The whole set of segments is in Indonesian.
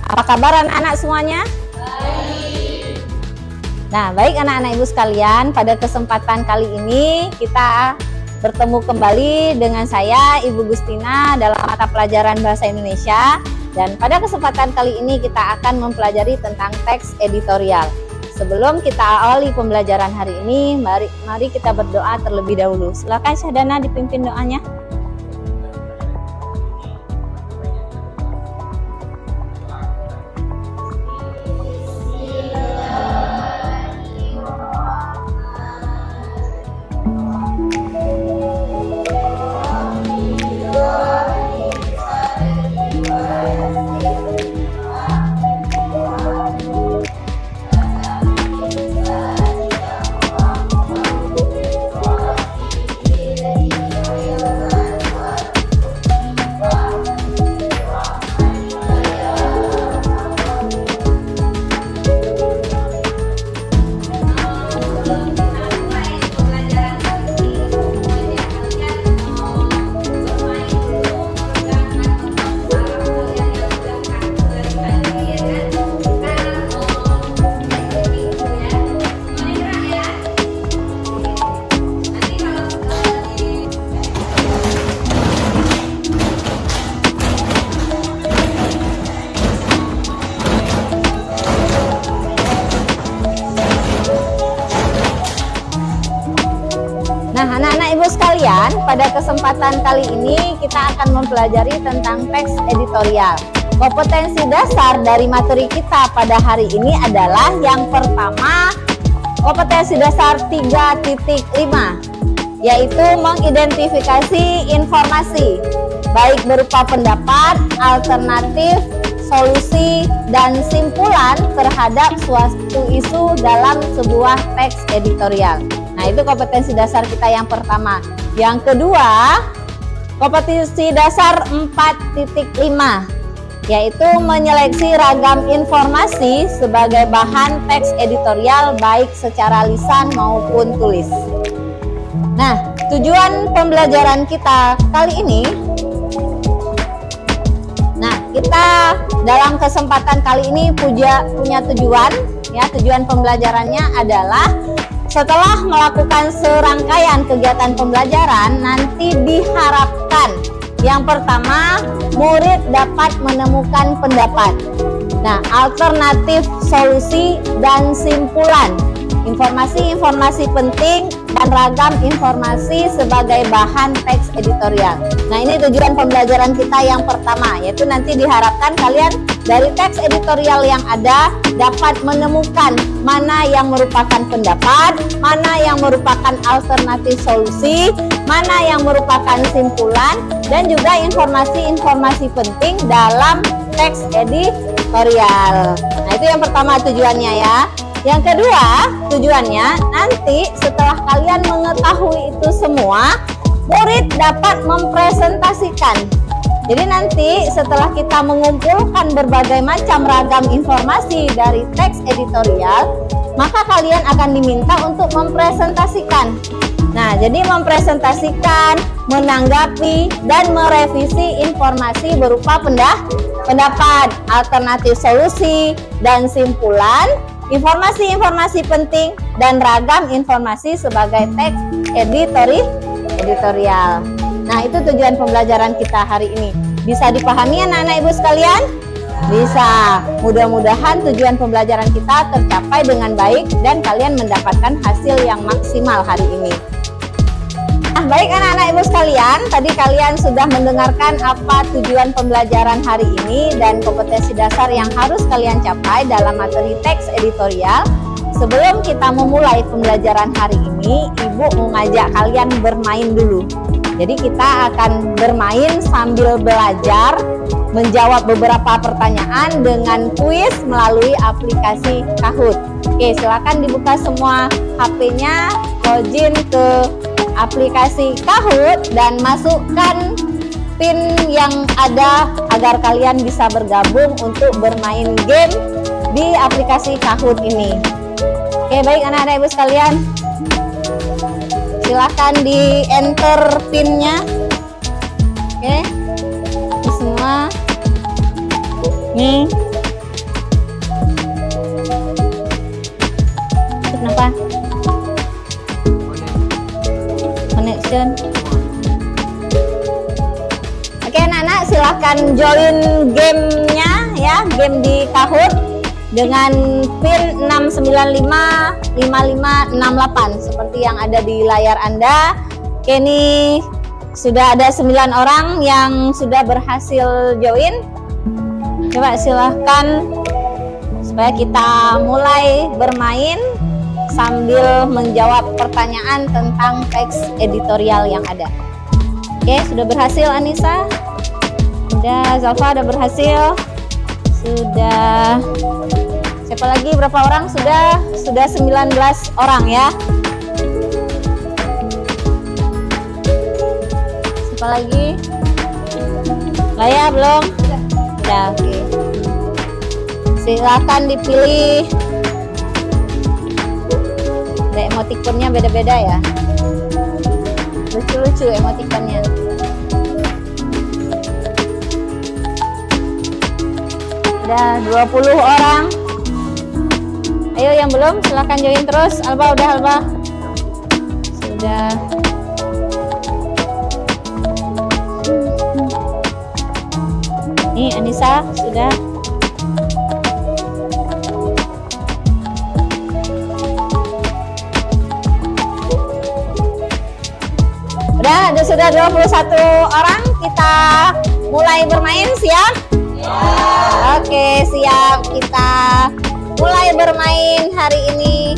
Apa kabar anak-anak semuanya? Baik. Nah, baik anak-anak ibu sekalian, pada kesempatan kali ini kita bertemu kembali dengan saya Ibu Gustina dalam mata pelajaran Bahasa Indonesia. Dan pada kesempatan kali ini kita akan mempelajari tentang teks editorial. Sebelum kita awali pembelajaran hari ini, mari kita berdoa terlebih dahulu. Silakan Syahdana dipimpin doanya. Nah, anak-anak ibu sekalian, pada kesempatan kali ini kita akan mempelajari tentang teks editorial. Kompetensi dasar dari materi kita pada hari ini adalah yang pertama, kompetensi dasar 3.5, yaitu mengidentifikasi informasi, baik berupa pendapat, alternatif, solusi, dan simpulan terhadap suatu isu dalam sebuah teks editorial. Nah, itu kompetensi dasar kita yang pertama. Yang kedua, kompetensi dasar 4.5, yaitu menyeleksi ragam informasi sebagai bahan teks editorial baik secara lisan maupun tulis. Nah, tujuan pembelajaran kita kali ini, kita dalam kesempatan kali ini punya tujuan, ya, tujuan pembelajarannya adalah setelah melakukan serangkaian kegiatan pembelajaran, nanti diharapkan yang pertama, murid dapat menemukan pendapat, nah, alternatif, solusi, dan simpulan, informasi-informasi penting, dan ragam informasi sebagai bahan teks editorial. Nah, ini tujuan pembelajaran kita yang pertama, yaitu nanti diharapkan kalian dari teks editorial yang ada dapat menemukan mana yang merupakan pendapat, mana yang merupakan alternatif solusi, mana yang merupakan simpulan, dan juga informasi-informasi penting dalam teks editorial. Nah, itu yang pertama tujuannya ya. Yang kedua tujuannya, nanti setelah kalian mengetahui itu semua, murid dapat mempresentasikan. Jadi nanti setelah kita mengumpulkan berbagai macam ragam informasi dari teks editorial, maka kalian akan diminta untuk mempresentasikan. Nah, jadi mempresentasikan, menanggapi, dan merevisi informasi berupa pendapat, alternatif solusi, dan simpulan, informasi-informasi penting, dan ragam informasi sebagai teks editorial. Nah, itu tujuan pembelajaran kita hari ini. Bisa dipahami anak-anak ibu sekalian? Bisa. Mudah-mudahan tujuan pembelajaran kita tercapai dengan baik dan kalian mendapatkan hasil yang maksimal hari ini. Nah, baik anak-anak ibu sekalian, tadi kalian sudah mendengarkan apa tujuan pembelajaran hari ini dan kompetensi dasar yang harus kalian capai dalam materi teks editorial. Sebelum kita memulai pembelajaran hari ini, Ibu mau ngajak kalian bermain dulu. Jadi kita akan bermain sambil belajar menjawab beberapa pertanyaan dengan kuis melalui aplikasi Kahoot. Oke, silakan dibuka semua HP-nya, login ke aplikasi Kahoot dan masukkan PIN yang ada agar kalian bisa bergabung untuk bermain game di aplikasi Kahoot ini. Oke, baik anak-anak ibu sekalian, silakan di enter PIN-nya. Oke, ini semua nih Cen. Oke anak-anak, silahkan join gamenya ya, game di Kahoot dengan PIN 6955568 seperti yang ada di layar Anda. Oke, ini sudah ada 9 orang yang sudah berhasil join. Coba silahkan supaya kita mulai bermain sambil menjawab pertanyaan tentang teks editorial yang ada. Oke, sudah berhasil Anissa? Sudah, Zalfa udah berhasil? Sudah. Siapa lagi? Berapa orang? Sudah 19 orang ya. Siapa lagi? Laya belum? Sudah, oke. Silakan dipilih. Ada emotikonnya beda-beda ya. Lucu-lucu emotikonnya. Ada 20 orang. Ayo yang belum silahkan join terus. Alba udah, Alba? Sudah. Nih Anissa sudah. Udah, sudah 21 orang. Kita mulai bermain, siap? Ya. Oke, siap. Kita mulai bermain hari ini.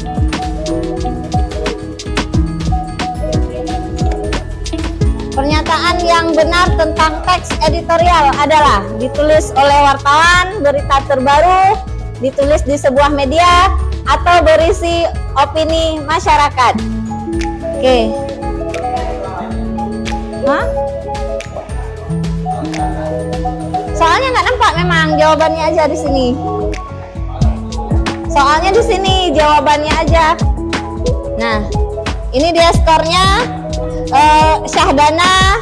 Pernyataan yang benar tentang teks editorial adalah ditulis oleh wartawan, berita terbaru, ditulis di sebuah media, atau berisi opini masyarakat. Oke. Hah? Soalnya nggak nampak memang jawabannya aja di sini. Soalnya di sini jawabannya aja. Nah, ini dia skornya. Syahdana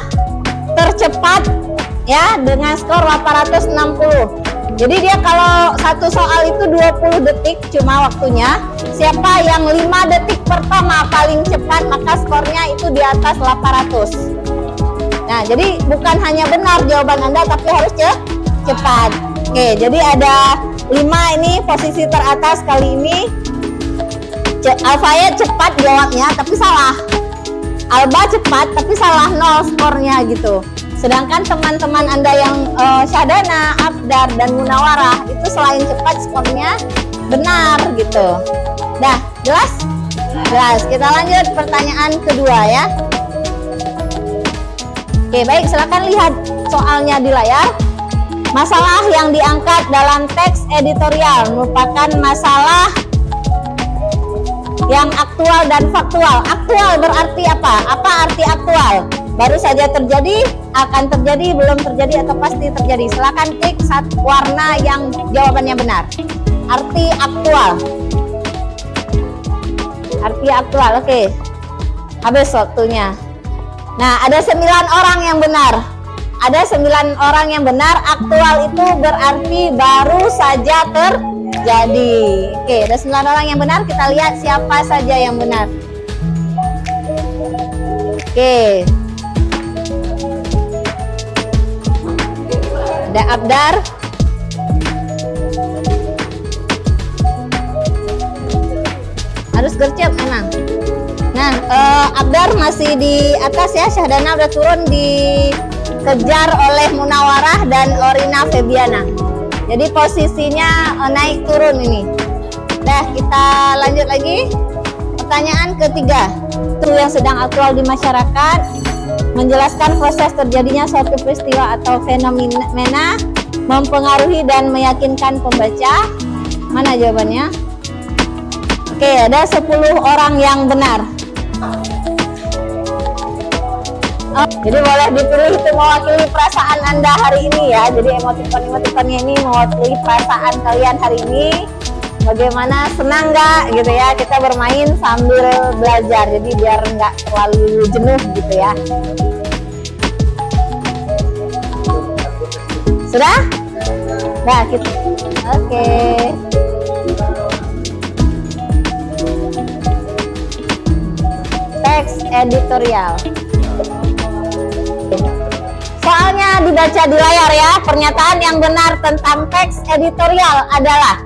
tercepat ya dengan skor 860. Jadi dia kalau satu soal itu 20 detik cuma waktunya. Siapa yang 5 detik pertama paling cepat maka skornya itu di atas 800. Nah, jadi bukan hanya benar jawaban Anda tapi harus cepat. Oke, jadi ada 5 ini posisi teratas kali ini. Alfayet cepat jawabnya tapi salah. Alba cepat tapi salah 0 skornya gitu. Sedangkan teman-teman Anda yang Syahdana, Abdar, dan Munawarah itu selain cepat skornya benar gitu. Dah, jelas? Jelas. Kita lanjut pertanyaan kedua ya. Oke, baik, silakan lihat soalnya di layar. Masalah yang diangkat dalam teks editorial merupakan masalah yang aktual dan faktual. Aktual berarti apa? Apa arti aktual? Baru saja terjadi, akan terjadi, belum terjadi, atau pasti terjadi. Silakan klik satu warna yang jawabannya benar. Arti aktual. Arti aktual, oke. Habis waktunya. Nah, ada 9 orang yang benar. Ada 9 orang yang benar. Aktual itu berarti baru saja terjadi. Oke, ada 9 orang yang benar. Kita lihat siapa saja yang benar. Oke. Ada Abdar. Harus gercep memang. Nah, Abdar masih di atas ya. Syahdana udah turun, dikejar oleh Munawarah dan Orina Febiana. Jadi posisinya naik turun ini. Nah, kita lanjut lagi. Pertanyaan ketiga. Itu yang sedang aktual di masyarakat. Menjelaskan proses terjadinya suatu peristiwa atau fenomena mempengaruhi dan meyakinkan pembaca. Mana jawabannya? Oke, ada 10 orang yang benar. Jadi boleh dipilih itu mewakili perasaan Anda hari ini ya. Jadi emotikon-emotikonnya ini mewakili perasaan kalian hari ini. Bagaimana, senang nggak gitu ya kita bermain sambil belajar. Jadi biar nggak terlalu jenuh gitu ya. Sudah? Nah, kita oke. Teks editorial. Soalnya dibaca di layar ya. Pernyataan yang benar tentang teks editorial adalah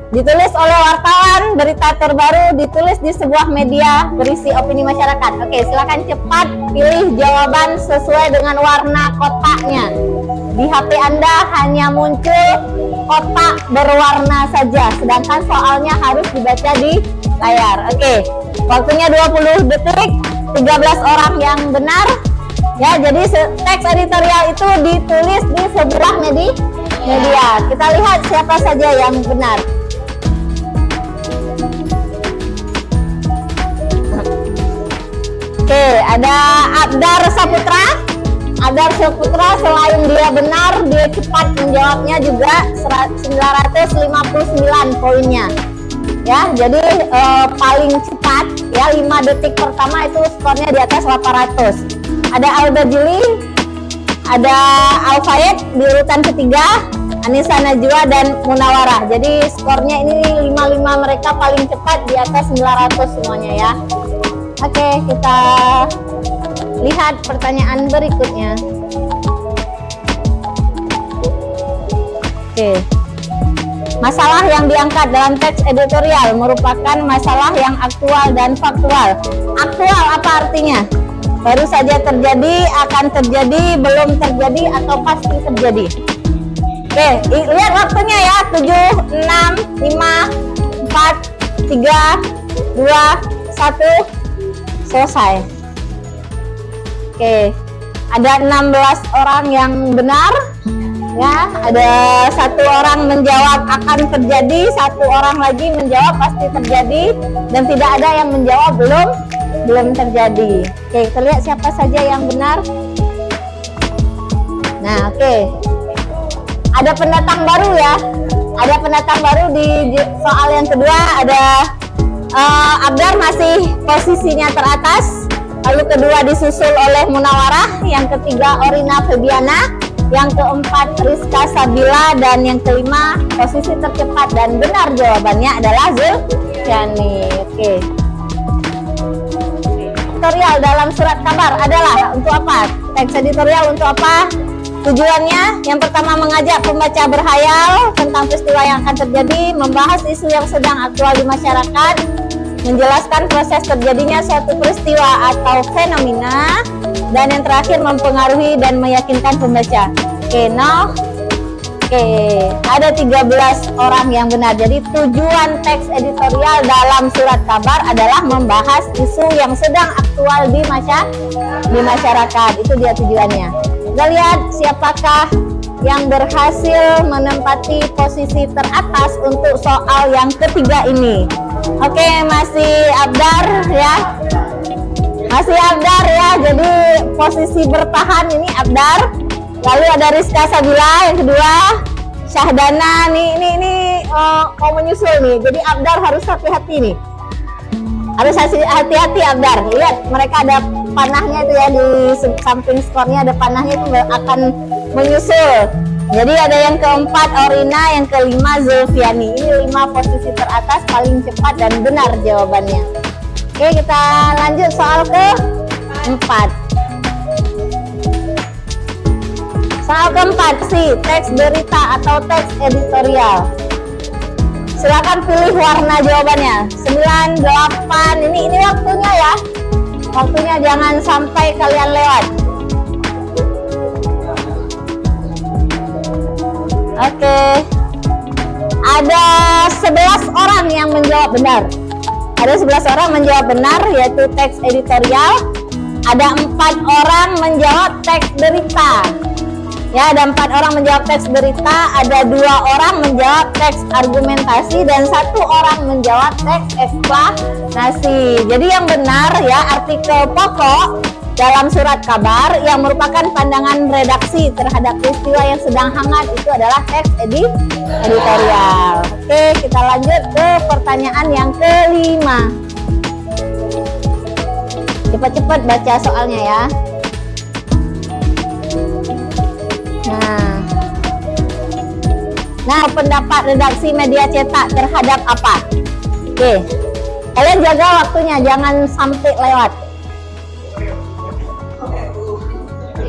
ditulis oleh wartawan, berita terbaru, ditulis di sebuah media berisi opini masyarakat. Oke, silakan cepat pilih jawaban sesuai dengan warna kotaknya. Di HP Anda hanya muncul kotak berwarna saja, sedangkan soalnya harus dibaca di layar. Oke, waktunya 20 detik, 13 orang yang benar. Ya, jadi teks editorial itu ditulis di sebuah media. Kita lihat siapa saja yang benar. Oke, ada Abdar Saputra. Abdar Saputra selain dia benar, dia cepat menjawabnya juga, 959 poinnya. Ya, jadi paling cepat ya, 5 detik pertama itu skornya di atas 800. Ada Al-Bajili, ada Al-Faid di urutan ketiga, Anissa Najwa dan Munawarah. Jadi skornya ini 55 mereka paling cepat di atas 900 semuanya ya. Oke, kita lihat pertanyaan berikutnya. Oke. Masalah yang diangkat dalam teks editorial merupakan masalah yang aktual dan faktual. Aktual apa artinya? Baru saja terjadi, akan terjadi, belum terjadi, atau pasti terjadi. Oke, lihat waktunya ya. 7, 6, 5, 4, 3, 2, 1. Selesai. Oke, ada 16 orang yang benar ya, ada 1 orang menjawab akan terjadi, 1 orang lagi menjawab pasti terjadi, dan tidak ada yang menjawab belum terjadi. Oke, kita lihat siapa saja yang benar. Nah, oke, ada pendatang baru ya, ada pendatang baru di soal yang kedua. Ada Abdar masih posisinya teratas, lalu kedua disusul oleh Munawarah, yang ketiga Orina Febiana, yang keempat Rizka Sabila, dan yang kelima posisi tercepat dan benar jawabannya adalah Zulfiani. Oke. Editorial dalam surat kabar adalah untuk apa? Teks editorial untuk apa? Tujuannya yang pertama mengajak pembaca berhayal tentang peristiwa yang akan terjadi, membahas isu yang sedang aktual di masyarakat, menjelaskan proses terjadinya suatu peristiwa atau fenomena, dan yang terakhir mempengaruhi dan meyakinkan pembaca. Oke, ada 13 orang yang benar. Jadi tujuan teks editorial dalam surat kabar adalah membahas isu yang sedang aktual di masyarakat. Itu dia tujuannya. Kita lihat siapakah yang berhasil menempati posisi teratas untuk soal yang ketiga ini. Oke, masih Abdar ya. Masih Abdar ya. Jadi posisi bertahan ini Abdar. Lalu ada Rizka Sabila yang kedua, Syahdana ini mau menyusul nih. Jadi Abdar harus hati-hati nih. Harus hati-hati Abdar. Lihat mereka ada panahnya itu ya, di samping skornya ada panahnya, itu akan menyusul. Jadi ada yang keempat Orina, yang kelima Zulfiani. Ini 5 posisi teratas paling cepat dan benar jawabannya. Oke, kita lanjut soal ke-4. Soal ke-4 sih, teks berita atau teks editorial. Silakan pilih warna jawabannya. 9, 8. Ini waktunya ya. Waktunya jangan sampai kalian lewat. Oke. Ada 11 orang yang menjawab benar. Ada 11 orang menjawab benar, yaitu teks editorial. Ada 4 orang menjawab teks berita. Ya, ada 4 orang menjawab teks berita, ada 2 orang menjawab teks argumentasi, dan 1 orang menjawab teks eksplanasi. Jadi yang benar ya, artikel pokok dalam surat kabar yang merupakan pandangan redaksi terhadap peristiwa yang sedang hangat itu adalah teks editorial. Oke, kita lanjut ke pertanyaan yang kelima. Cepat-cepat baca soalnya ya. Nah, pendapat redaksi media cetak terhadap apa? Oke, kalian jaga waktunya, jangan sampai lewat.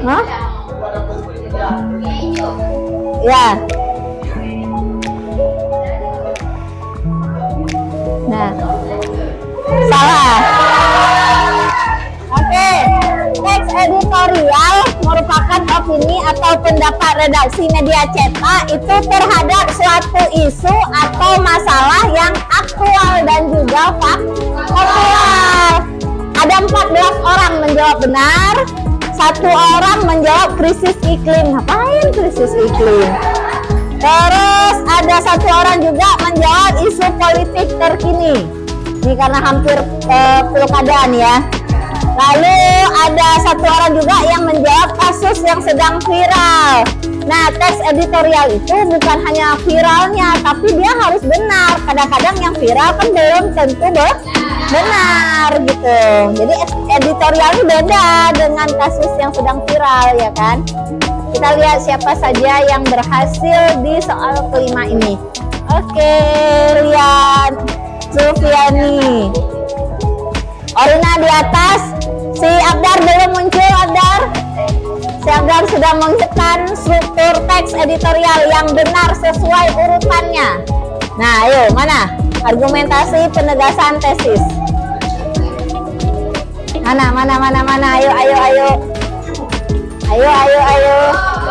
Hah? Ya. Nah, salah. Oke, teks editorial merupakan opini atau pendapat redaksi media cetak itu terhadap suatu isu atau masalah yang aktual dan juga faktual. Ada 14 orang menjawab benar, 1 orang menjawab krisis iklim. Ngapain krisis iklim? Terus ada 1 orang juga menjawab isu politik terkini. Ini karena hampir pilkada nih ya. Lalu ada 1 orang juga yang menjawab kasus yang sedang viral. Nah, teks editorial itu bukan hanya viralnya, tapi dia harus benar. Kadang-kadang yang viral kan belum tentu benar gitu. Jadi editorial ini beda dengan kasus yang sedang viral ya kan. Kita lihat siapa saja yang berhasil di soal kelima ini. Oke, lihat Sufiani, Orina di atas. Si Abdar belum muncul. Abdar, si Abdar sudah menunjukkan struktur teks editorial yang benar sesuai urutannya. Nah, ayo mana argumentasi penegasan tesis? Mana? Ayo.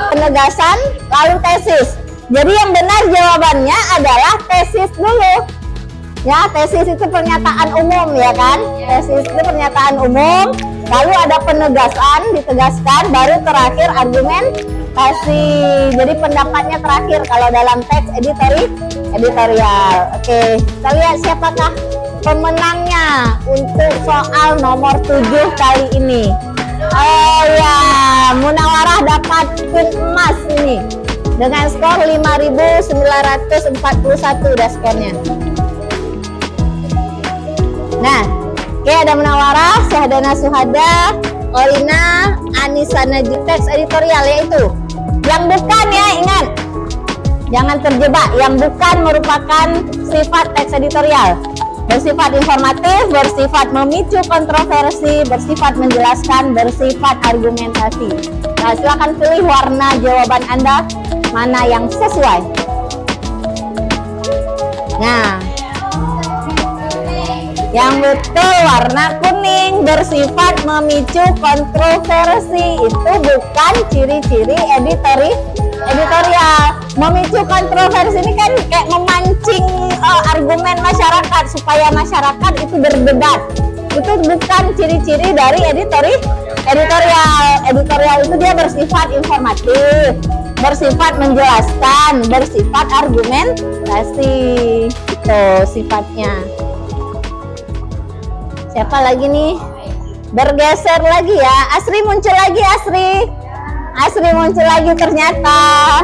Penegasan lalu tesis. Jadi yang benar jawabannya adalah tesis dulu. Ya, tesis itu pernyataan umum ya kan? Tesis itu pernyataan umum, lalu ada penegasan, ditegaskan, baru terakhir argumentasi. Jadi pendapatnya terakhir kalau dalam teks editorial. Oke, kita lihat siapakah pemenangnya untuk soal nomor 7 kali ini. Oh ya, Munawarah dapat pin emas ini dengan skor 5.941 udah skornya. Nah, oke, ada Munawarah, Syahdana Suhada, Orina, Anissa Najib. Teks editorial yaitu yang bukan ya, ingat, jangan terjebak. Yang bukan merupakan sifat teks editorial. Bersifat informatif, bersifat memicu kontroversi, bersifat menjelaskan, bersifat argumentasi. Nah, silakan pilih warna jawaban Anda mana yang sesuai. Nah, yang betul warna kuning, bersifat memicu kontroversi. Itu bukan ciri-ciri editorial. Memicu kontroversi ini kan kayak memancing argumen masyarakat supaya masyarakat itu berdebat. Itu bukan ciri-ciri dari editorial. Editorial itu dia bersifat informatif, bersifat menjelaskan, bersifat argumentasi. Itu sifatnya. Siapa lagi nih? Bergeser lagi ya. Asri muncul lagi, Asri muncul lagi ternyata.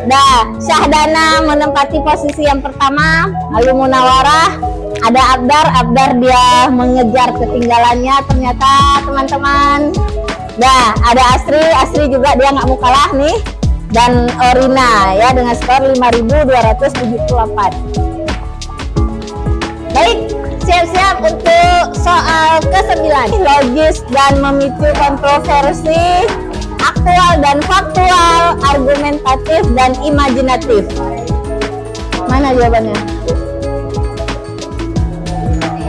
Dah, Syahdana menempati posisi yang pertama. Lalu Munawarah, ada Abdar dia mengejar ketinggalannya ternyata teman-teman. Dah, ada Asri juga dia nggak mau kalah nih. Dan Orina ya dengan skor 5.274. Baik, siap-siap untuk soal ke-9. Logis dan memicu kontroversi, aktual dan faktual, argumentatif dan imajinatif. Mana jawabannya?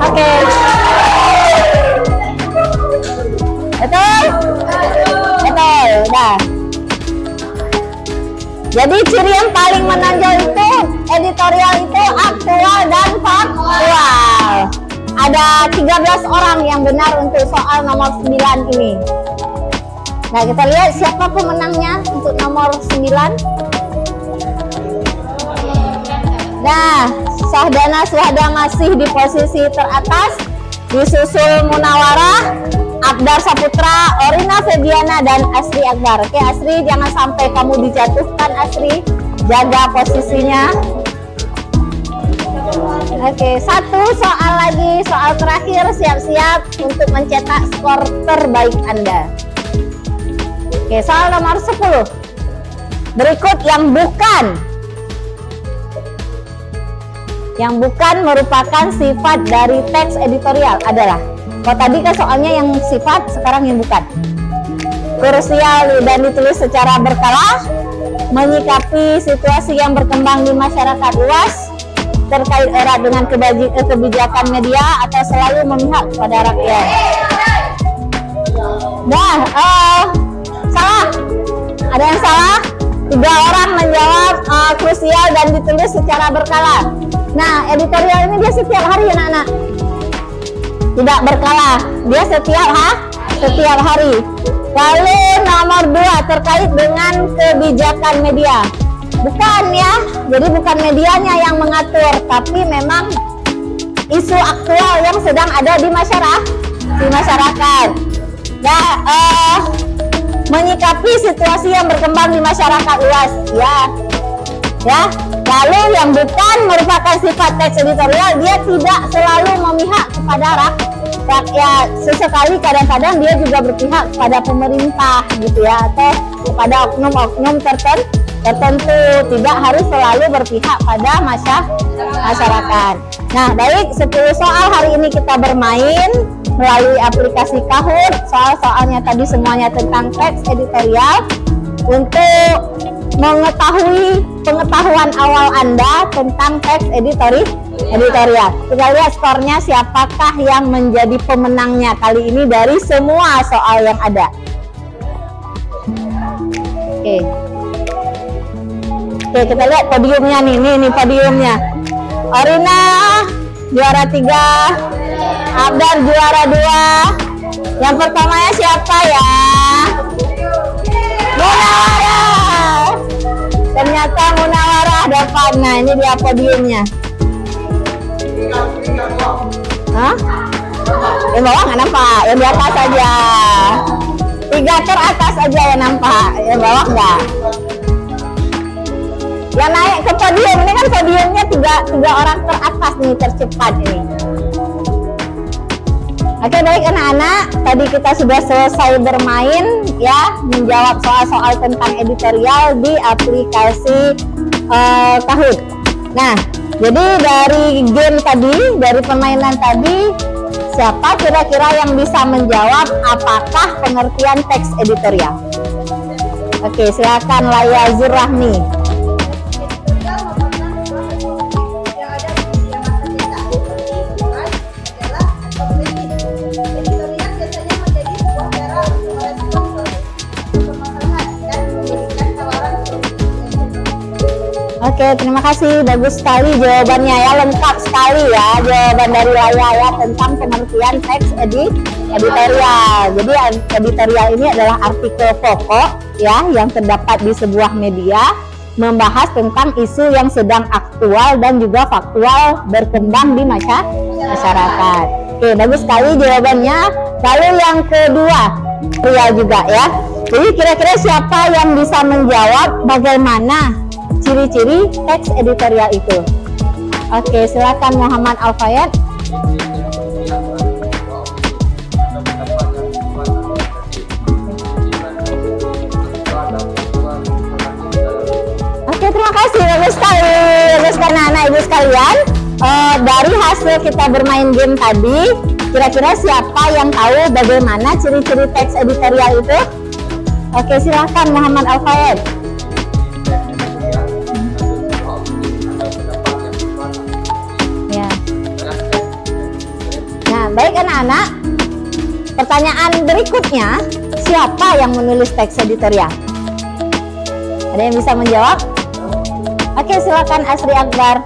Oke. Betul? Betul, udah. Jadi ciri yang paling menonjol itu editorial itu aktual dan faktual. Ada 13 orang yang benar untuk soal nomor 9 ini. Nah, kita lihat siapa pemenangnya untuk nomor 9. Nah, Syahdana Suhada masih di posisi teratas, disusul Munawarah, Abdar Saputra, Orina Febiana, dan Asri Akbar. Oke, Asri, jangan sampai kamu dijatuhkan, Asri. Jaga posisinya. Oke, 1 soal lagi, soal terakhir. Siap-siap untuk mencetak skor terbaik Anda. Oke, soal nomor 10. Berikut yang bukan. Yang bukan merupakan sifat dari teks editorial adalah. Kalau tadi kan soalnya yang sifat, sekarang yang bukan. krusial dan ditulis secara berkala, menyikapi situasi yang berkembang di masyarakat luas, terkait erat dengan kebijakan media, atau selalu memihak kepada rakyat. Nah, salah. Ada yang salah. 3 orang menjawab krusial dan ditulis secara berkala. Nah, editorial ini dia setiap hari ya anak-anak. Tidak berkala, dia setiap hari. Lalu nomor 2 terkait dengan kebijakan media. Bukan ya, jadi bukan medianya yang mengatur, tapi memang isu aktual yang sedang ada di masyarakat. Nah, menyikapi situasi yang berkembang di masyarakat luas, ya. Lalu yang bukan merupakan sifat teks editorial, dia tidak selalu memihak kepada rakyat. Sesekali kadang-kadang dia juga berpihak kepada pemerintah gitu ya, atau kepada oknum-oknum tertentu, tidak harus selalu berpihak pada masyarakat. Nah, baik, 10 soal hari ini kita bermain melalui aplikasi Kahoot. Soal-soalnya tadi semuanya tentang teks editorial. Untuk mengetahui pengetahuan awal Anda tentang teks editorial, kita lihat skornya, siapakah yang menjadi pemenangnya kali ini dari semua soal yang ada. Oke, kita lihat podiumnya nih. Ini podiumnya. Orina juara 3, Abdar juara 2. Yang pertamanya siapa ya? Munawarah. Ternyata Munawarah dapat. Nah, ini dia podiumnya. Hah? Yang bawah nggak nampak, yang di atas saja. 3 teratas aja yang nampak, yang bawah nggak. Yang naik ke podium ini kan podiumnya tiga orang teratas nih, tercepat ini. Oke, baik anak-anak, tadi kita sudah selesai bermain ya, menjawab soal-soal tentang editorial di aplikasi Kahoot. Nah, jadi dari game tadi, dari permainan tadi, siapa kira-kira yang bisa menjawab apakah pengertian teks editorial? Oke, silakan Laya Zurrahmi. Oke, terima kasih, bagus sekali jawabannya ya, lengkap sekali ya jawaban dari Laya ya tentang pengertian teks editorial. Jadi editorial ini adalah artikel pokok ya yang terdapat di sebuah media, membahas tentang isu yang sedang aktual dan juga faktual berkembang di masyarakat. Oke, bagus sekali jawabannya. Lalu yang kedua, Ria juga ya. Jadi kira-kira siapa yang bisa menjawab bagaimana ciri-ciri teks editorial itu? Oke, silakan Muhammad Al-Fayed. Oke, terima kasih, bagus sekali. Bagus sekali anak ibu sekalian. Dari hasil kita bermain game tadi, kira-kira siapa yang tahu bagaimana ciri-ciri teks editorial itu? Oke, silakan Muhammad Al-Fayed. Baik anak-anak, pertanyaan berikutnya, siapa yang menulis teks editorial? Ada yang bisa menjawab? Oke, silakan Asri Akbar.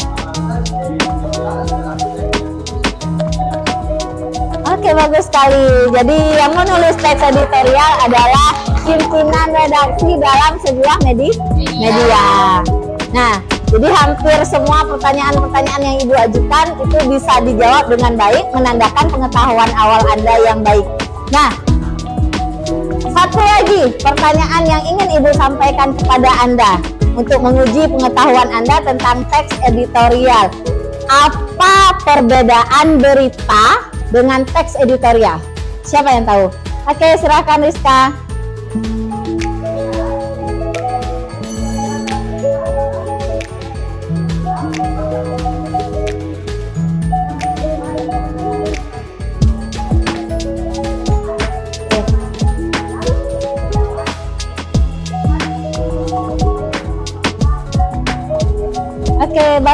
Oke, bagus sekali. Jadi yang menulis teks editorial adalah pimpinan redaksi dalam sebuah media. Nah, jadi hampir semua pertanyaan-pertanyaan yang Ibu ajukan itu bisa dijawab dengan baik, menandakan pengetahuan awal Anda yang baik. Nah, satu lagi pertanyaan yang ingin Ibu sampaikan kepada Anda untuk menguji pengetahuan Anda tentang teks editorial. Apa perbedaan berita dengan teks editorial? Siapa yang tahu? Oke, silakan Rizka.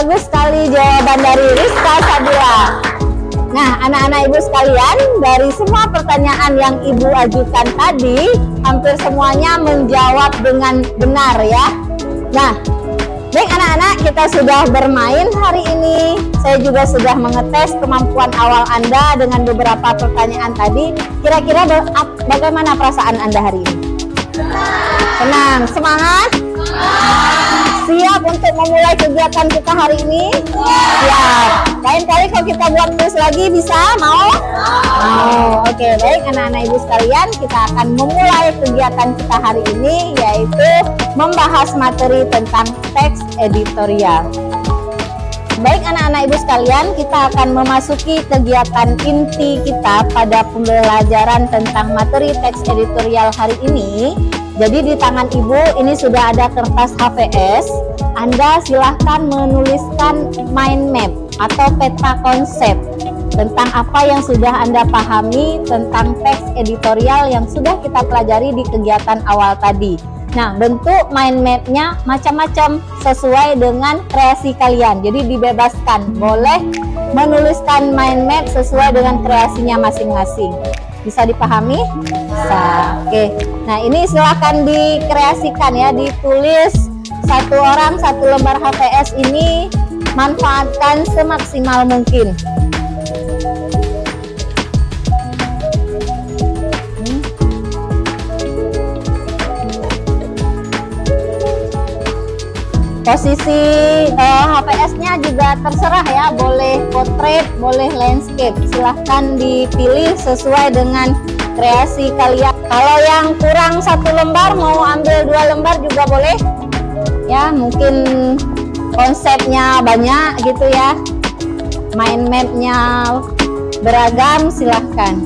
bagus sekali jawaban dari Rizka Sabila. Nah, anak-anak ibu sekalian, dari semua pertanyaan yang ibu ajukan tadi, hampir semuanya menjawab dengan benar ya. Nah, baik anak-anak, kita sudah bermain hari ini. Saya juga sudah mengetes kemampuan awal Anda dengan beberapa pertanyaan tadi. Kira-kira bagaimana perasaan Anda hari ini? Senang, semangat? Siap untuk memulai kegiatan kita hari ini? Siap. Lain kali kalau kita buat terus lagi bisa? Mau? Mau. Oke, baik anak-anak ibu sekalian, kita akan memulai kegiatan kita hari ini, yaitu membahas materi tentang teks editorial. Baik anak-anak ibu sekalian, kita akan memasuki kegiatan inti kita pada pembelajaran tentang materi teks editorial hari ini. Jadi di tangan ibu ini sudah ada kertas HVS. Anda silahkan menuliskan mind map atau peta konsep tentang apa yang sudah Anda pahami tentang teks editorial yang sudah kita pelajari di kegiatan awal tadi. Nah, bentuk mind map-nya macam-macam sesuai dengan kreasi kalian. Jadi dibebaskan, boleh menuliskan mind map sesuai dengan kreasinya masing-masing. Bisa dipahami? Bisa. Oke. Nah, ini silahkan dikreasikan ya, ditulis satu orang satu lembar HVS ini, manfaatkan semaksimal mungkin. Posisi HVS-nya juga terserah ya, boleh portrait, boleh landscape. Silahkan dipilih sesuai dengan kreasi kalian. Kalau yang kurang satu lembar, mau ambil 2 lembar juga boleh. Ya, mungkin konsepnya banyak gitu ya, mind map-nya beragam, silahkan.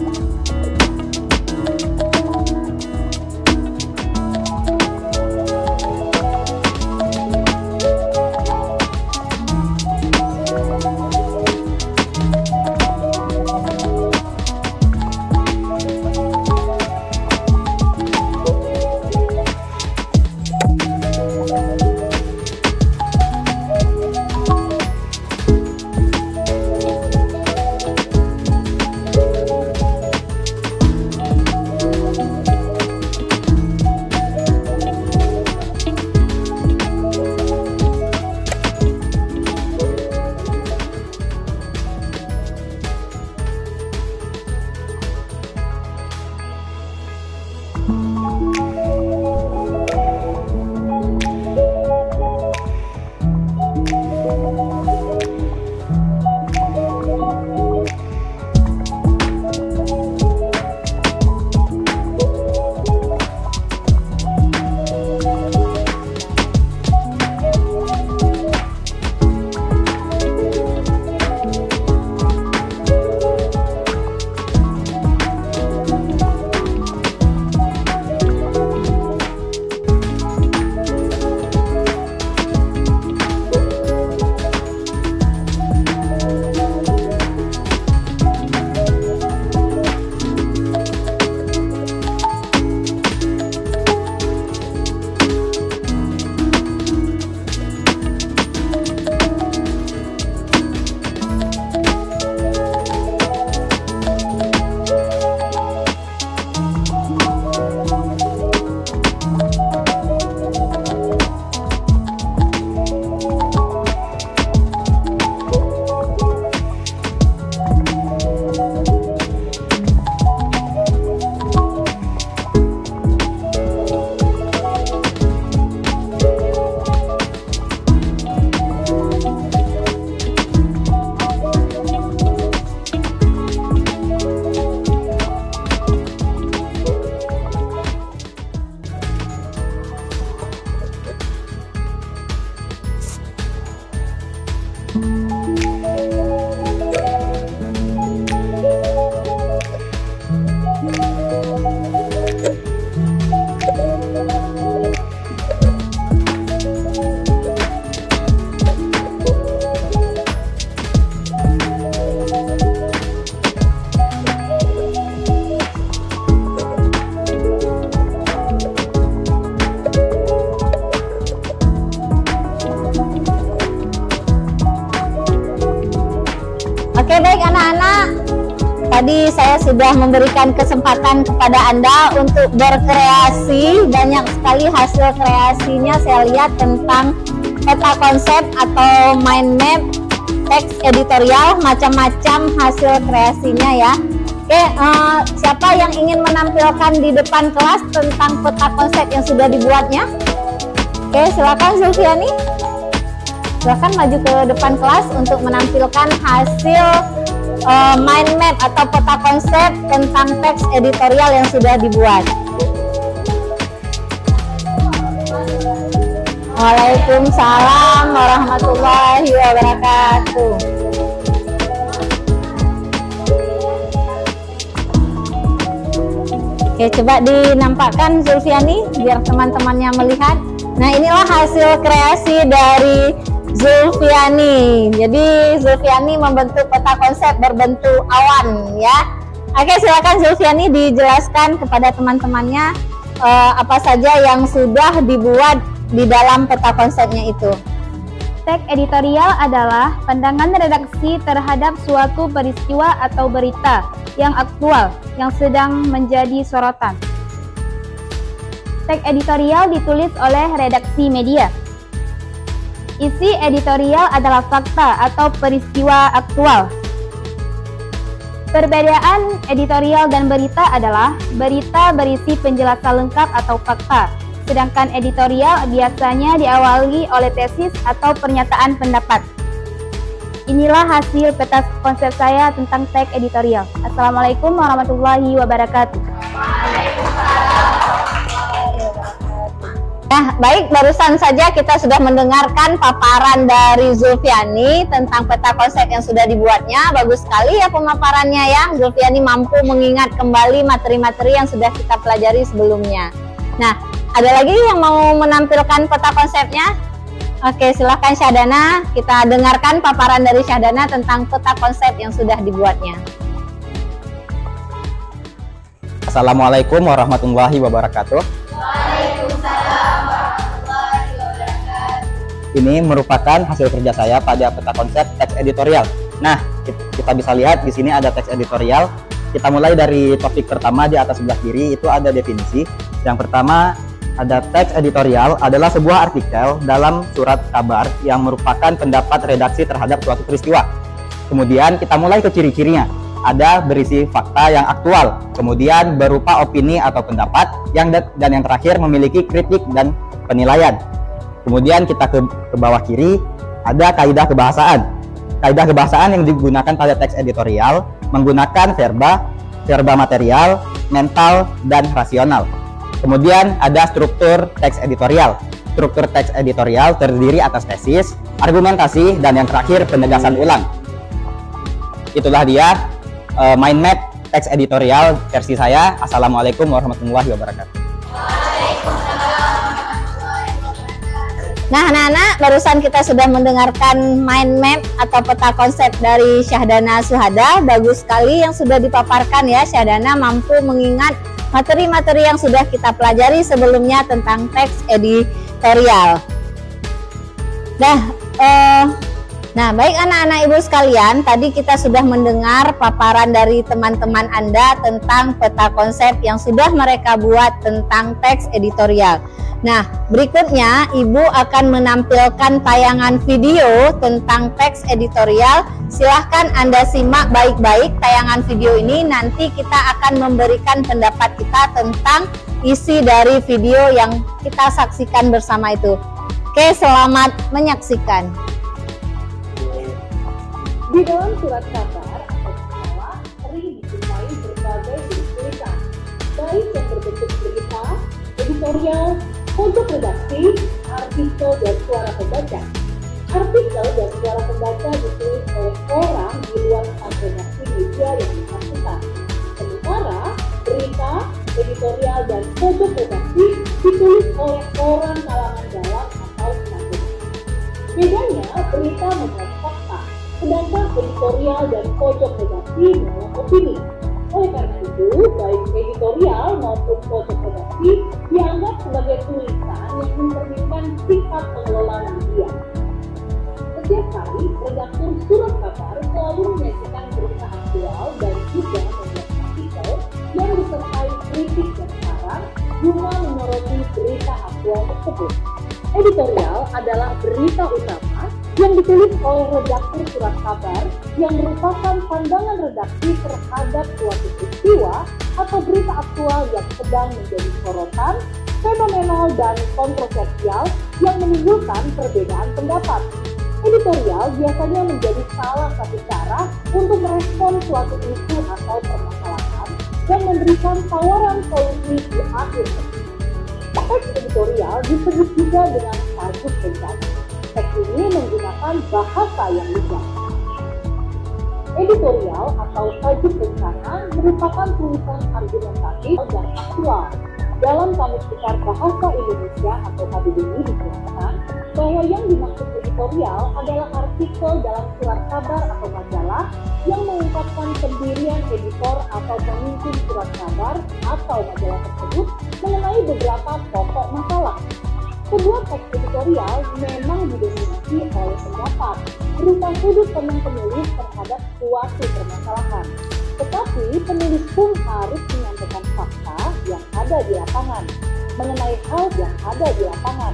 Oke, baik anak-anak. Tadi saya sudah memberikan kesempatan kepada Anda untuk berkreasi. Banyak sekali hasil kreasinya saya lihat tentang peta konsep atau mind map, teks editorial, macam-macam hasil kreasinya ya. Oke, siapa yang ingin menampilkan di depan kelas tentang peta konsep yang sudah dibuatnya? Oke, silakan Zulfiani. Silakan maju ke depan kelas untuk menampilkan hasil mind map atau peta konsep tentang teks editorial yang sudah dibuat. Waalaikumsalam warahmatullahi wabarakatuh. Oke, coba dinampakkan Zulfiani biar teman-temannya melihat. Nah, inilah hasil kreasi dari Zulfiani. Jadi Zulfiani membentuk peta konsep berbentuk awan ya. Oke, silakan Zulfiani dijelaskan kepada teman-temannya apa saja yang sudah dibuat di dalam peta konsepnya itu. Teks editorial adalah pandangan redaksi terhadap suatu peristiwa atau berita yang aktual yang sedang menjadi sorotan. Teks editorial ditulis oleh redaksi media. Isi editorial adalah fakta atau peristiwa aktual. Perbedaan editorial dan berita adalah berita berisi penjelasan lengkap atau fakta, sedangkan editorial biasanya diawali oleh tesis atau pernyataan pendapat. Inilah hasil peta konsep saya tentang teks editorial. Assalamualaikum warahmatullahi wabarakatuh. Nah, baik, barusan saja kita sudah mendengarkan paparan dari Zulfiani tentang peta konsep yang sudah dibuatnya. Bagus sekali ya pemaparannya ya. Zulfiani mampu mengingat kembali materi-materi yang sudah kita pelajari sebelumnya. Nah, ada lagi yang mau menampilkan peta konsepnya? Oke, silahkan Syahdana. Kita dengarkan paparan dari Syahdana tentang peta konsep yang sudah dibuatnya. Assalamualaikum warahmatullahi wabarakatuh. Waalaikumsalam warahmatullahi wabarakatuh. Ini merupakan hasil kerja saya pada peta konsep teks editorial. Nah, kita bisa lihat di sini ada teks editorial. Kita mulai dari topik pertama di atas sebelah kiri, itu ada definisi. Yang pertama, ada teks editorial adalah sebuah artikel dalam surat kabar yang merupakan pendapat redaksi terhadap suatu peristiwa. Kemudian kita mulai ke ciri-cirinya. Ada berisi fakta yang aktual, kemudian berupa opini atau pendapat, dan yang terakhir memiliki kritik dan penilaian. Kemudian kita ke bawah kiri, ada kaidah kebahasaan. Kaidah kebahasaan yang digunakan pada teks editorial menggunakan verba material, mental, dan rasional. Kemudian ada struktur teks editorial. Struktur teks editorial terdiri atas tesis, argumentasi, dan yang terakhir penegasan ulang. Itulah dia mind map teks editorial versi saya. Assalamualaikum warahmatullahi wabarakatuh. Nah, anak-anak, barusan kita sudah mendengarkan mind map atau peta konsep dari Syahdana Suhada. Bagus sekali yang sudah dipaparkan ya. Syahdana mampu mengingat materi-materi yang sudah kita pelajari sebelumnya tentang teks editorial. Nah, baik anak-anak ibu sekalian, tadi kita sudah mendengar paparan dari teman-teman Anda tentang peta konsep yang sudah mereka buat tentang teks editorial. Nah, berikutnya ibu akan menampilkan tayangan video tentang teks editorial. Silahkan Anda simak baik-baik tayangan video ini, nanti kita akan memberikan pendapat kita tentang isi dari video yang kita saksikan bersama itu. Oke, selamat menyaksikan. Di dalam surat kabar atau masalah sering dijumpai berbagai tulisan, baik yang berbentuk berita, editorial, pojok redaksi, artikel dan suara pembaca. Artikel dan suara pembaca ditulis oleh orang di luar redaksi media yang bersangkutan. Sementara berita, editorial dan pojok redaksi ditulis oleh orang kalangan dalam atau bersangkutan. Bedanya, berita membuat fakta, sedangkan editorial dan pojok redaksi memuat opini. Oleh karena itu, baik editorial maupun pojok redaksi dianggap sebagai tulisan yang mencerminkan sifat pengelola media. Setiap kali redaktur surat kabar selalu menyajikan adalah berita utama yang ditulis oleh redaktur surat kabar yang merupakan pandangan redaksi terhadap suatu peristiwa atau berita aktual yang sedang menjadi sorotan, fenomenal, dan kontroversial yang menimbulkan perbedaan pendapat. Editorial biasanya menjadi salah satu cara untuk merespon suatu isu atau permasalahan dan memberikan tawaran solusi di akhir. Teks editorial disebut juga dengan tajuk bencana. Teks ini menggunakan bahasa yang bijak. Editorial atau tajuk bencana merupakan tulisan argumentatif dan aktual. Dalam Kamus Besar Bahasa Indonesia atau KBBI dijelaskan bahwa yang dimaksud editorial adalah artikel dalam surat kabar atau majalah yang mengungkapkan pendirian editor atau pemimpin surat kabar atau majalah tersebut mengenai beberapa pokok masalah. Sebuah teks editorial memang didominasi oleh pendapat berupa sudut pandang penulis terhadap suatu permasalahan. Tetapi penulis pun harus menyampaikan fakta yang ada di lapangan, mengenai hal yang ada di lapangan.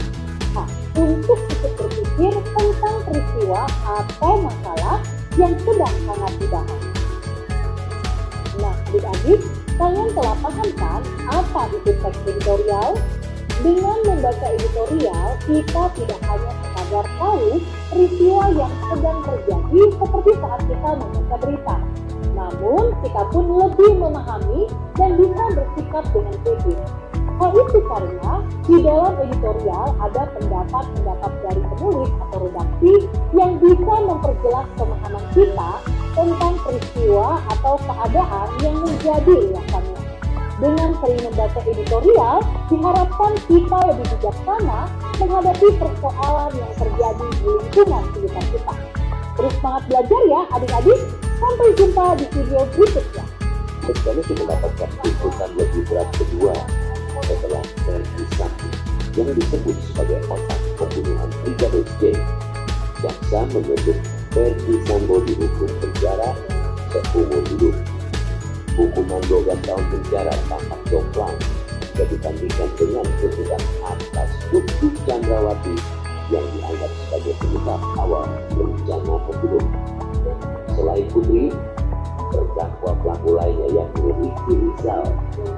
Nah, untuk ikut berpikir tentang peristiwa atau masalah yang sedang hangat dibahas. Nah, adik-adik, kalian telah paham kan apa itu teks editorial? Dengan membaca editorial, kita tidak hanya sekadar tahu peristiwa yang sedang terjadi seperti saat kita membaca berita. Namun, kita pun lebih memahami dan bisa bersikap dengan kritis. Hal itu karena di dalam editorial ada pendapat-pendapat dari penulis atau redaksi yang bisa memperjelas pemahaman kita tentang peristiwa atau keadaan yang menjadi ulasannya. Dengan sering membaca editorial, diharapkan kita lebih bijaksana menghadapi persoalan yang terjadi di lingkungan sekitar kita. Terus semangat belajar ya adik-adik. Sampai jumpa di video berikutnya. Sekali mendapatkan tuntutan lebih berat kedua setelah Verdi Sambo yang disebut sebagai otak pembunuhan Brigadir J. Jaksa menuntut Verdi Sambo dihukum penjara seumur hidup. Hukuman 12 tahun penjara tanpa jomplang jika dibandingkan dengan tuntutan atas Putri Chandrawati yang dianggap sebagai penyebab awal rencana pembunuhan. Selain Putri, terdakwa pelaku lainnya yakni Ricky Rizal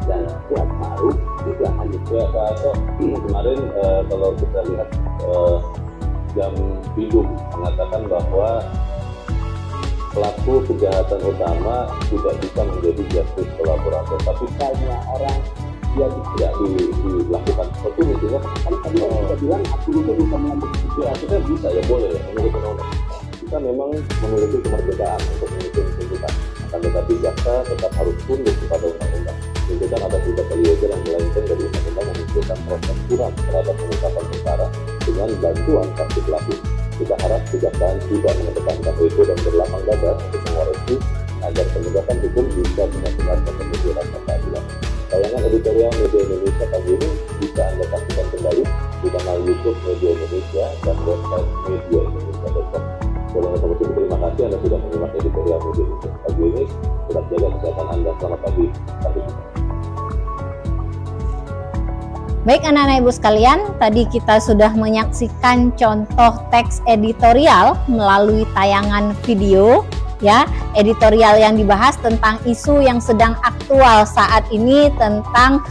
dan Kuat Ma'ruf juga hanya kemarin kalau kita lihat Jam Bidung mengatakan bahwa pelaku kejahatan utama tidak bisa menjadi justice kolaborator, tapi banyak orang yang tidak dilakukan seperti itu ya. Kan tadi kita bilang hakim itu bisa mengambil keputusan, kita bisa ya boleh ya menurut undang-undang. Kita memang memiliki kemerdekaan untuk menyusun tuntutan, akan tetapi jaksa tetap harus tunduk kepada undang-undang. Tuntutan atas tidak terlihat yang melainkan dari undang-undang memunculkan proses kurang terhadap pengungkapan perkara dengan bantuan saksi pelaku. Kita harap kejaksaan tidak mengedepankan itu dan berlapang dada untuk mengoreksi agar penegakan hukum bisa benar-benar memenuhi rasa keadilan. Tayangan editorial Media Indonesia pagi ini bisa Anda saksikan kembali di kanal YouTube Media Indonesia dan website mediaindonesia.com. Saudara Komisi, terima kasih Anda sudah menyimak editorial Media Indonesia pagi ini. Tetap jaga kesehatan Anda. Selamat pagi. Sampai jumpa. Baik anak-anak ibu sekalian, tadi kita sudah menyaksikan contoh teks editorial melalui tayangan video ya, editorial yang dibahas tentang isu yang sedang aktual saat ini tentang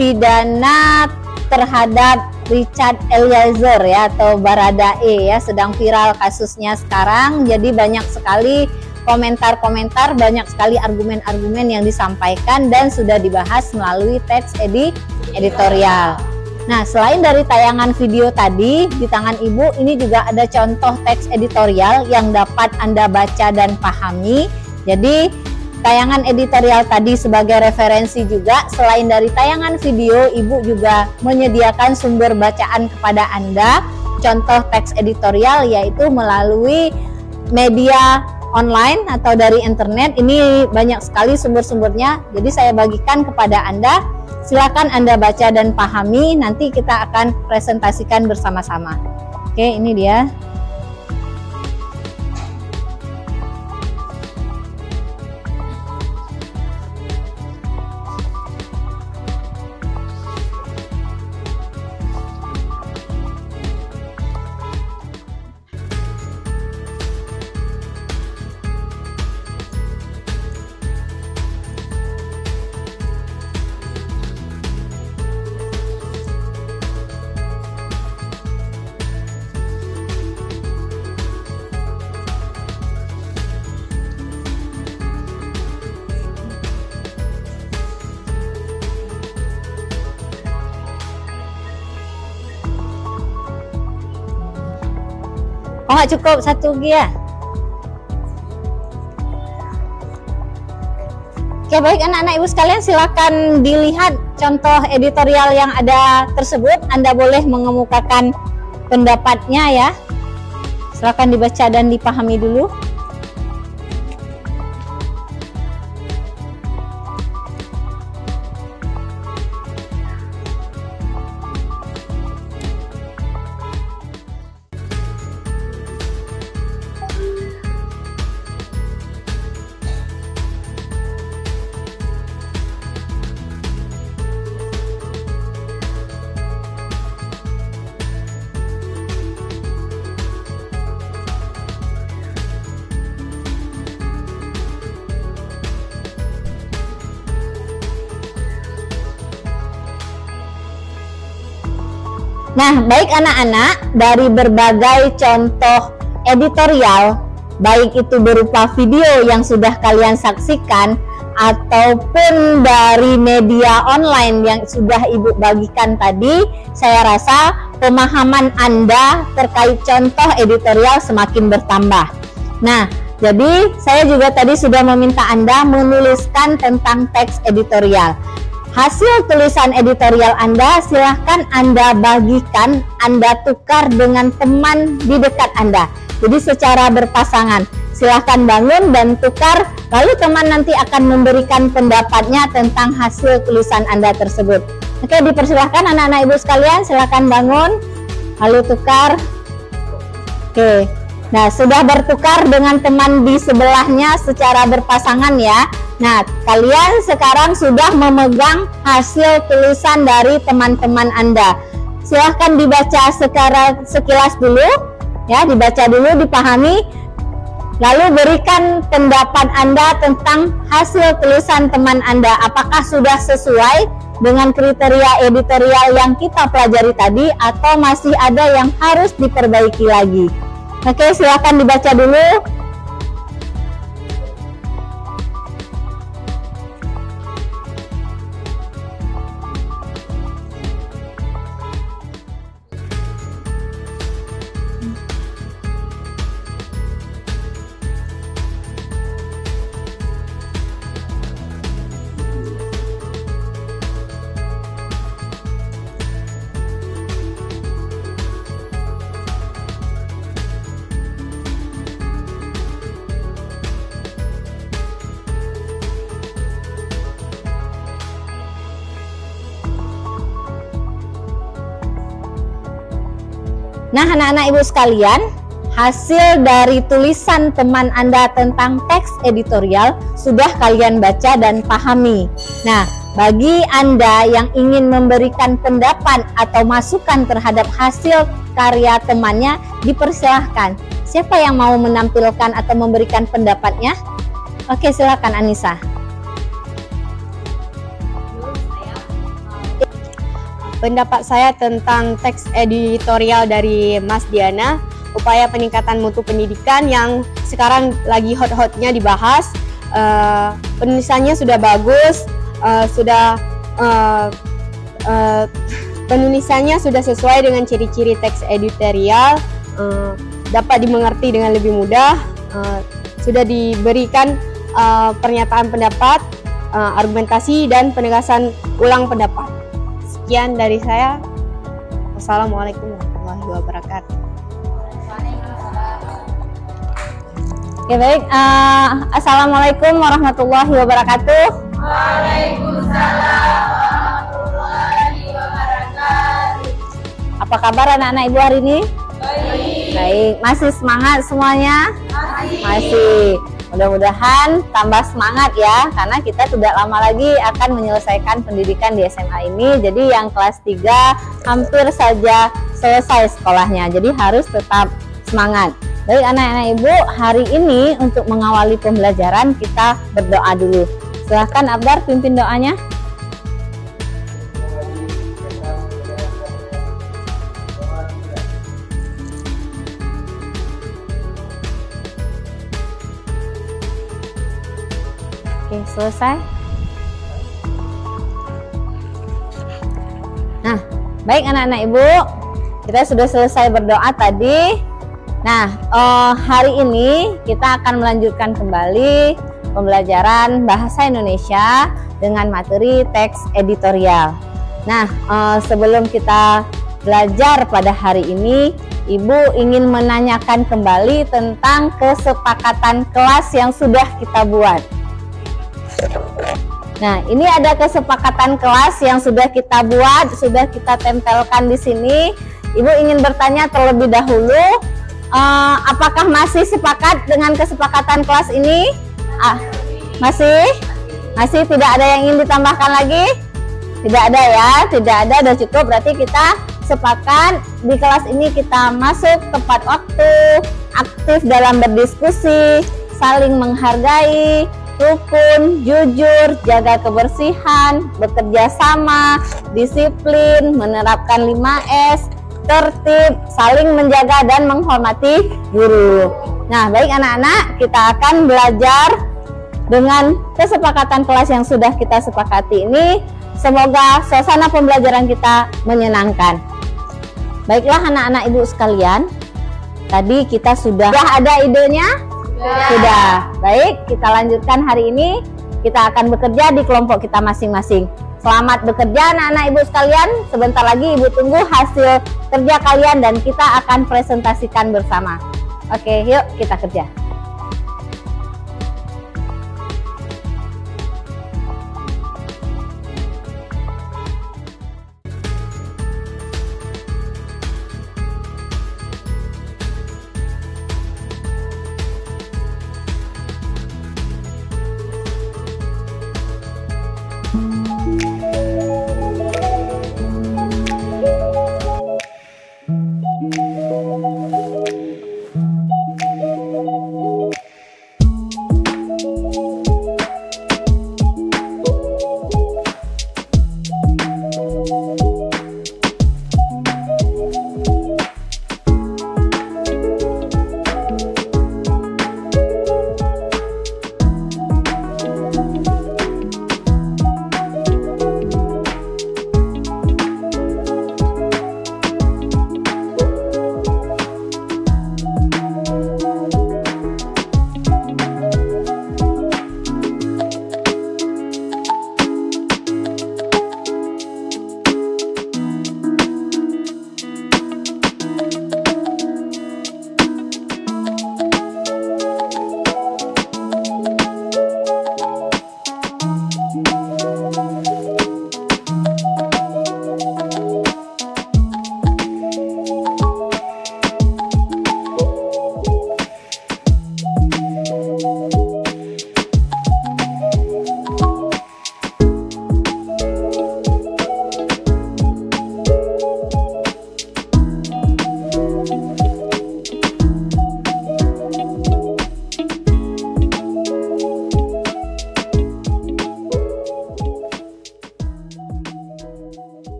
pidana terhadap Richard Eliezer ya atau Baradae ya, sedang viral kasusnya sekarang. Jadi banyak sekali komentar-komentar, banyak sekali argumen-argumen yang disampaikan dan sudah dibahas melalui teks editorial. Nah, selain dari tayangan video tadi di tangan Ibu, ini juga ada contoh teks editorial yang dapat Anda baca dan pahami. Jadi, tayangan editorial tadi sebagai referensi juga. Selain dari tayangan video, Ibu juga menyediakan sumber bacaan kepada Anda. Contoh teks editorial yaitu melalui media online atau dari internet. Ini banyak sekali sumber-sumbernya. Jadi saya bagikan kepada Anda. Silakan Anda baca dan pahami, nanti kita akan presentasikan bersama-sama. Oke, ini dia. nggak cukup satu lagi ya? Oke, baik anak-anak ibu sekalian, silakan dilihat contoh editorial yang ada tersebut. Anda boleh mengemukakan pendapatnya ya. Silakan dibaca dan dipahami dulu. Nah, baik anak-anak, dari berbagai contoh editorial, baik itu berupa video yang sudah kalian saksikan, ataupun dari media online yang sudah Ibu bagikan tadi, saya rasa pemahaman Anda terkait contoh editorial semakin bertambah. Nah, jadi saya juga tadi sudah meminta Anda menuliskan tentang teks editorial. Hasil tulisan editorial Anda silahkan Anda bagikan, Anda tukar dengan teman di dekat Anda. Jadi secara berpasangan, silahkan bangun dan tukar, lalu teman nanti akan memberikan pendapatnya tentang hasil tulisan Anda tersebut. Oke, dipersilahkan anak-anak ibu sekalian, silahkan bangun, lalu tukar. Oke, nah sudah bertukar dengan teman di sebelahnya secara berpasangan ya. Nah, kalian sekarang sudah memegang hasil tulisan dari teman-teman Anda. Silahkan dibaca sekilas dulu, ya, dibaca dulu, dipahami, lalu berikan pendapat Anda tentang hasil tulisan teman Anda. Apakah sudah sesuai dengan kriteria editorial yang kita pelajari tadi, atau masih ada yang harus diperbaiki lagi? Oke, silahkan dibaca dulu. Nah, anak-anak ibu sekalian, hasil dari tulisan teman Anda tentang teks editorial sudah kalian baca dan pahami. Nah, bagi Anda yang ingin memberikan pendapat atau masukan terhadap hasil karya temannya, dipersilahkan. Siapa yang mau menampilkan atau memberikan pendapatnya? Oke, silakan Anissa. Pendapat saya tentang teks editorial dari Mas Diana, upaya peningkatan mutu pendidikan yang sekarang lagi hot-hotnya dibahas. Penulisannya sudah bagus, penulisannya sudah sesuai dengan ciri-ciri teks editorial, dapat dimengerti dengan lebih mudah, sudah diberikan pernyataan pendapat, argumentasi, dan penegasan ulang pendapat. Sekian dari saya. Wassalamualaikum warahmatullahi wabarakatuh. Oke, baik. Assalamualaikum warahmatullahi wabarakatuh. Waalaikumsalam warahmatullahi wabarakatuh. Apa kabar anak-anak ibu hari ini? Baik. Baik. Masih semangat semuanya? Masih. Mudah-mudahan tambah semangat ya, karena kita tidak lama lagi akan menyelesaikan pendidikan di SMA ini. Jadi yang kelas 3 hampir saja selesai sekolahnya, jadi harus tetap semangat. Baik anak-anak ibu, hari ini untuk mengawali pembelajaran kita berdoa dulu. Silahkan Abdar pimpin doanya. Oke, selesai. Nah, baik anak-anak ibu, kita sudah selesai berdoa tadi. Nah, hari ini kita akan melanjutkan kembali pembelajaran bahasa Indonesia dengan materi teks editorial. Nah, sebelum kita belajar pada hari ini, Ibu ingin menanyakan kembali tentang kesepakatan kelas yang sudah kita buat. Nah, ini ada kesepakatan kelas yang sudah kita buat, sudah kita tempelkan di sini. Ibu ingin bertanya terlebih dahulu, apakah masih sepakat dengan kesepakatan kelas ini? Masih? Masih tidak ada yang ingin ditambahkan lagi? Tidak ada ya, tidak ada, sudah cukup. Berarti kita sepakat di kelas ini kita masuk tepat waktu, aktif dalam berdiskusi, saling menghargai, rukun, jujur, jaga kebersihan, bekerja sama, disiplin, menerapkan 5S, tertib, saling menjaga dan menghormati guru. Nah, baik anak-anak, kita akan belajar dengan kesepakatan kelas yang sudah kita sepakati ini. Semoga suasana pembelajaran kita menyenangkan. Baiklah anak-anak ibu sekalian, tadi kita sudah ada idenya? Sudah. Baik, kita lanjutkan hari ini. Kita akan bekerja di kelompok kita masing-masing. Selamat bekerja anak-anak ibu sekalian. Sebentar lagi ibu tunggu hasil kerja kalian dan kita akan presentasikan bersama. Oke, yuk kita kerja.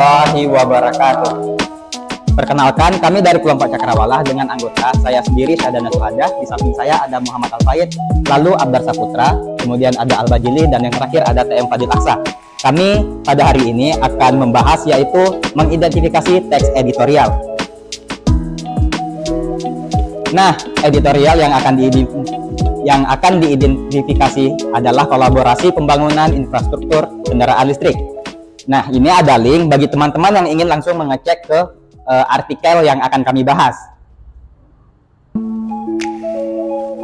warahmatullahi wabarakatuh. Perkenalkan, kami dari kelompok Cakrawala dengan anggota saya sendiri Syahadana Suhadah, di samping saya ada Muhammad Al-Faid, lalu Abdar Saputra, kemudian ada Al-Bajili, dan yang terakhir ada TM Fadil Aksa. Kami pada hari ini akan membahas yaitu mengidentifikasi teks editorial. Nah, editorial yang akan diidentifikasi adalah kolaborasi pembangunan infrastruktur kendaraan listrik. Nah, ini ada link bagi teman-teman yang ingin langsung mengecek ke artikel yang akan kami bahas.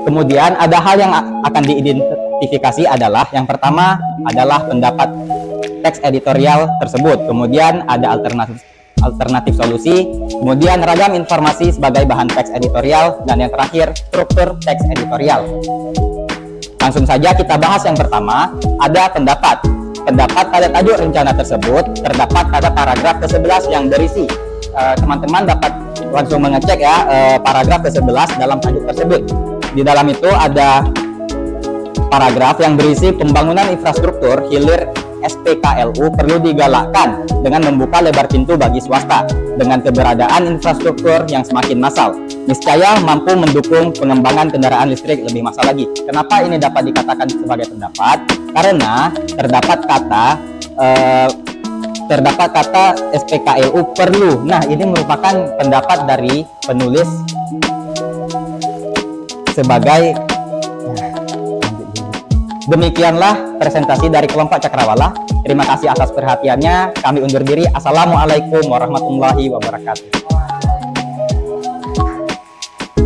Kemudian ada hal yang akan diidentifikasi adalah yang pertama adalah pendapat teks editorial tersebut. Kemudian ada alternatif solusi, kemudian ragam informasi sebagai bahan teks editorial, dan yang terakhir struktur teks editorial. Langsung saja kita bahas yang pertama, ada pendapat. Pendapat pada tajuk rencana tersebut terdapat pada paragraf ke-11 yang berisi. Teman-teman dapat langsung mengecek ya paragraf ke-11 dalam tajuk tersebut. Di dalam itu ada paragraf yang berisi pembangunan infrastruktur hilir SPKLU perlu digalakkan dengan membuka lebar pintu bagi swasta. Dengan keberadaan infrastruktur yang semakin massal, niscaya mampu mendukung pengembangan kendaraan listrik lebih massal lagi. Kenapa ini dapat dikatakan sebagai pendapat? Karena terdapat kata SPKLU perlu. Nah, ini merupakan pendapat dari penulis sebagai. Demikianlah presentasi dari kelompok Cakrawala. Terima kasih atas perhatiannya. Kami undur diri. Assalamualaikum warahmatullahi wabarakatuh.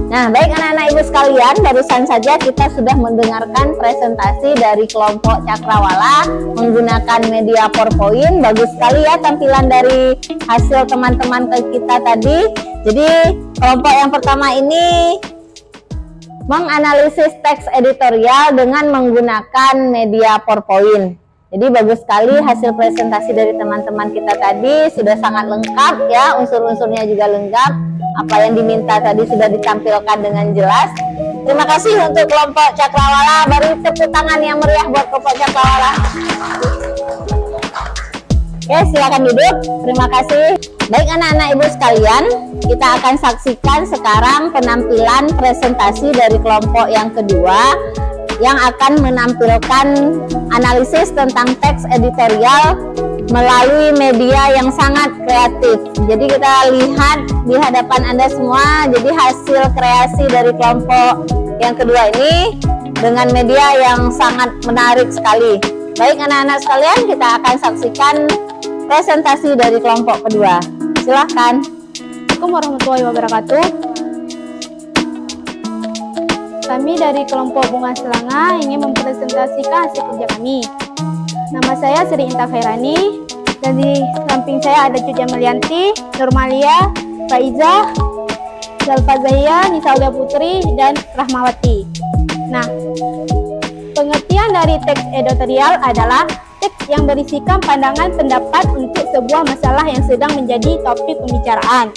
Nah, baik anak-anak ibu sekalian, barusan saja kita sudah mendengarkan presentasi dari kelompok Cakrawala menggunakan media PowerPoint. Bagus sekali ya tampilan dari hasil teman-teman kita tadi. Jadi kelompok yang pertama ini menganalisis teks editorial dengan menggunakan media PowerPoint. Jadi bagus sekali hasil presentasi dari teman-teman kita tadi, sudah sangat lengkap ya, unsur-unsurnya juga lengkap. Apa yang diminta tadi sudah ditampilkan dengan jelas. Terima kasih untuk kelompok Cakrawala. Beri tepuk tangan yang meriah buat kelompok Cakrawala. Oke, silakan duduk. Terima kasih. Baik anak-anak ibu sekalian, kita akan saksikan sekarang penampilan presentasi dari kelompok yang kedua yang akan menampilkan analisis tentang teks editorial melalui media yang sangat kreatif. Jadi kita lihat di hadapan Anda semua, jadi hasil kreasi dari kelompok yang kedua ini dengan media yang sangat menarik sekali. Baik anak-anak sekalian, kita akan saksikan presentasi dari kelompok kedua. Silahkan. Assalamualaikum warahmatullahi wabarakatuh. Kami dari kelompok Bunga Selanga ingin mempresentasikan hasil kerja kami. Nama saya Sri Inta Khairani, dan di samping saya ada Cuca Melianti, Nurmalia, Faiza, Zalfa Zahia, Nisa Ulia Putri, dan Rahmawati. Nah, pengertian dari teks editorial adalah teks yang berisikan pandangan pendapat untuk sebuah masalah yang sedang menjadi topik pembicaraan.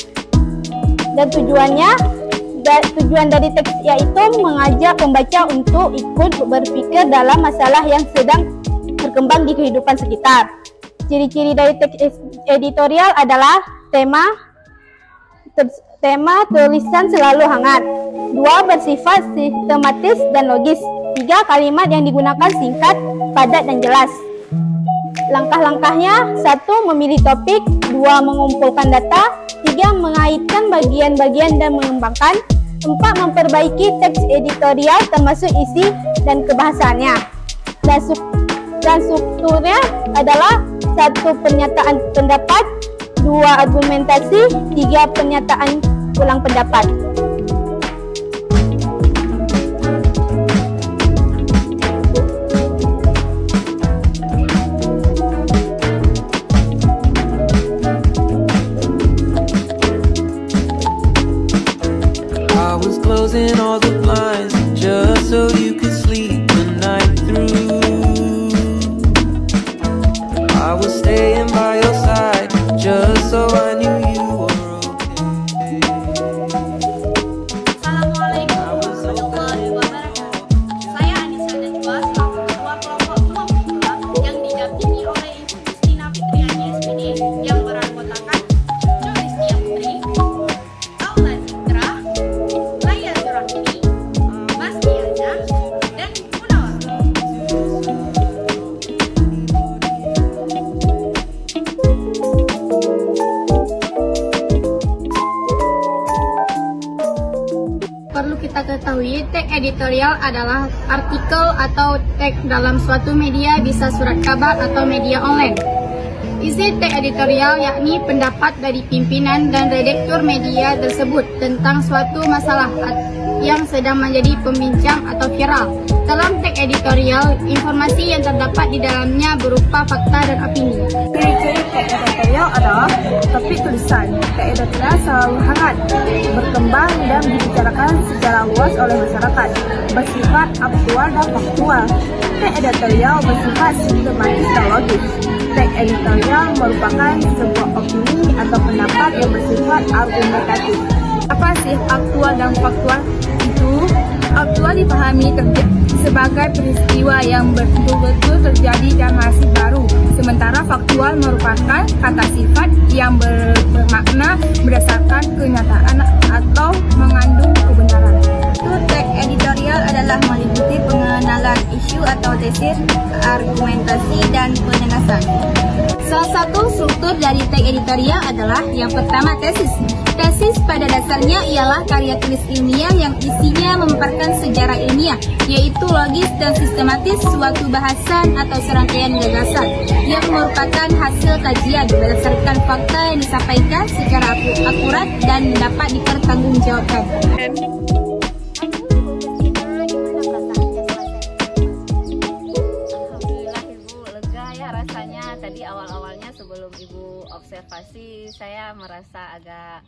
Dan tujuan dari teks yaitu mengajak pembaca untuk ikut berpikir dalam masalah yang sedang berkembang di kehidupan sekitar. Ciri-ciri dari teks editorial adalah tema tulisan selalu hangat. 2. Bersifat sistematis dan logis. 3. Kalimat yang digunakan singkat, padat, dan jelas. Langkah-langkahnya: 1. Memilih topik. 2. Mengumpulkan data. 3. Mengaitkan bagian-bagian dan mengembangkan. 4. Memperbaiki teks editorial termasuk isi dan kebahasannya. Dan strukturnya adalah 1. Pernyataan pendapat, 2. Argumentasi, 3. Pernyataan ulang pendapat. Closing all the blinds just so you could sleep the night through. I was staying by your side just so I knew you were okay. Assalamualaikum warahmatullahi wabarakatuh. Saya Anissa Najwa, selaku ketua kelompok yang didampingi oleh Ibu Kristina Fitri SPD yang berada diketahui, teks editorial adalah artikel atau teks dalam suatu media, bisa surat kabar atau media online. Isi teks editorial yakni pendapat dari pimpinan dan redaktur media tersebut tentang suatu masalah yang sedang menjadi pembincang atau viral. Dalam teks editorial, informasi yang terdapat di dalamnya berupa fakta dan opini. Ciri-ciri teks editorial adalah topik tulisan. Teks editorial selalu hangat, berkembang dan dibicarakan secara luas oleh masyarakat, bersifat aktual dan faktual. Teks editorial bersifat sistematis dan logis. Teks editorial merupakan sebuah opini atau pendapat yang bersifat argumentatif. Apa sih aktual dan faktual itu? Aktual dipahami sebagai peristiwa yang betul-betul terjadi dan masih baru. Sementara faktual merupakan kata sifat yang bermakna berdasarkan kenyataan atau mengandung kebenaran. Teks editorial adalah meliputi pengenalan isu atau tesis, argumentasi, dan penegasan. Salah satu struktur dari teks editorial adalah yang pertama, tesis. Tesis pada dasarnya ialah karya tulis ilmiah yang isinya memaparkan sejarah ilmiah, yaitu logis dan sistematis suatu bahasan atau serangkaian gagasan yang merupakan hasil kajian berdasarkan fakta yang disampaikan secara akurat dan dapat dipertanggungjawabkan. Alhamdulillah Ibu, lega ya rasanya. Tadi awal-awalnya sebelum Ibu observasi saya merasa agak